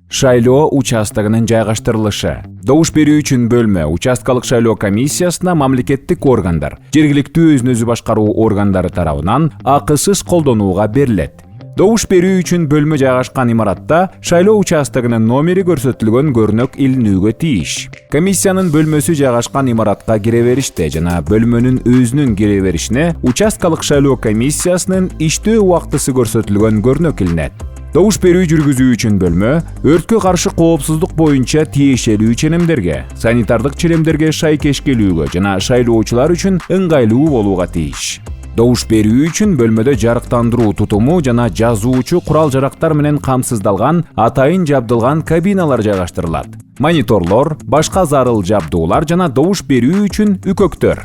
Шайлоо участогынын жайгаштырылышы. Добуш берүү үчүн бөлмө участкалык шайлоо комиссиясына мамлекеттик органдар, жергиликтүү өзүн-өзү башкаруу органдары тарабынан акысыз колдонууга берилет. Добуш берүү үчүн бөлмө жайгашкан имаратта шайлоо участогынын номери көрсөтүлгөн көрнөк илинүүгө тийиш. Комиссиянын бөлмөсү жайгашкан имаратка кире бериште жана бөлмөнүн өзүнүн кире беришине участкалык шайлоо комиссиясынын иштөө убактысы көрсөтүлгөн көрнөк илинет. Добуш берүү жүргүзүү үчүн бөлмө өрткө каршы коопсуздук боюнча тиешелүү ченемдерге, санитардык ченемдерге шайкеш келүүгө жана шайлоочулар үчүн ыңгайлуу болууга тийиш. Добуш берүү үчүн бөлмөдө жарыктандыруу тутуму жана жазуучу курал-жарактар менен камсыздалган атайын жабдылган кабиналар жайгаштырылат. Мониторлор, башка зарыл жабдуулар жана добуш берүү үчүн үкөктөр.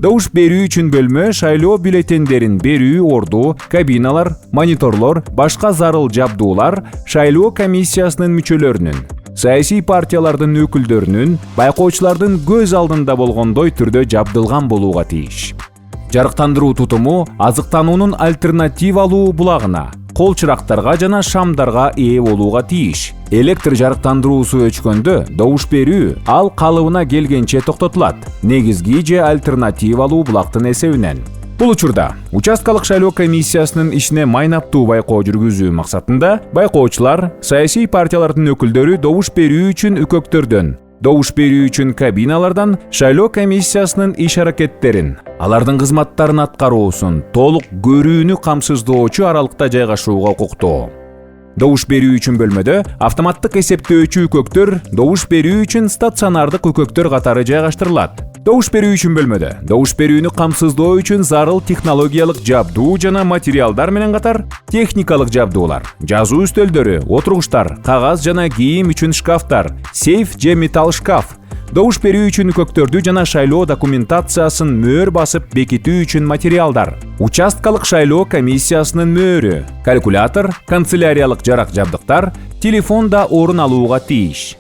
Добуш берүү үчүн бөлмө шайлоо бюллетендерин берүү орду, кабиналар, мониторлор, башка зарыл жабдуулар шайлоо комиссиясынын мүчөлөрүнүн, саясий партиялардын өкүлдөрүнүн, байкоочулардын көз алдында болгондой түрдө жабдылган болууга тийиш. Жарыктандыруу тутуму азыктануунун альтернативалуу булагына, кол чырактарга жана шамдарга ээ болууга тийиш. Электр жарыктандыруусу өчкөндө добуш берүү ал калыбына келгенче токтотулат, негизги же альтернативалуу булактын эсебинен. Бул учурда участкалык шайлоо комиссиясынын ишине майнаптуу байкоо жүргүзүү максатында байкоочулар, саясий партиялардын өкүлдөрү добуш берүү үчүн үкөктөрдөн, добуш берүү үчүн кабиналардан шайлоо комиссиясынын иш-аракеттерин, алардын кызматтарын аткаруусун толук көрүүнү камсыздоочу аралыкта жайгашууга укуктуу. Добуш берүү үчүн бөлмөдө автоматтык эсептөөчү үкөктөр добуш берүү үчүн стационардык үкөктөр катары жайгаштырылат. Добуш берүү үчүн бөлмөдө добуш берүүнү камсыздоо үчүн зарыл технологиялык жабдуу жана материалдар менен катар техникалык жабдуулар, жазуу үстөлдөрү, отургучтар, кагаз жана кийим үчүн шкафтар, сейф же металл шкаф, добуш берүү үчүн үкөктөрдү жана шайлоо документациясын мөөр басып бекитүү үчүн материалдар, участкалык шайлоо комиссиясынын мөөрү, калькулятор, канцеляриялык жарак жабдыктар, телефон да орун алууга тийиш.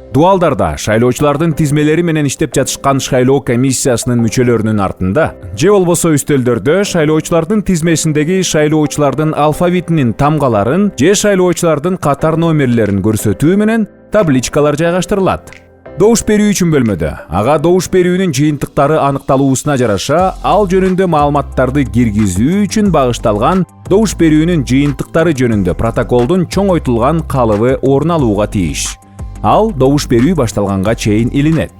Дуалдарда шайлоочулардын тизмелери менен иштеп жатышкан шайлоо комиссиясынын мүчөлөрүнүн артында же болбосо үстөлдөрдө шайлоочулардын тизмесиндеги шайлоочулардын алфавитинин тамгаларын же шайлоочулардын катар номерлерин көрсөтүү менен табличкалар жайгаштырылат. Добуш берүү үчүн бөлмөдө ага добуш берүүнүн жыйынтыктары аныкталуусуна жараша ал жөнүндө маалыматтарды киргизүү үчүн багышталган добуш берүүнүн жыйынтыктары жөнүндө протоколдун чоңойтулган калыбы орун алууга тийиш. Ал добуш берүү башталганга чейин илинет.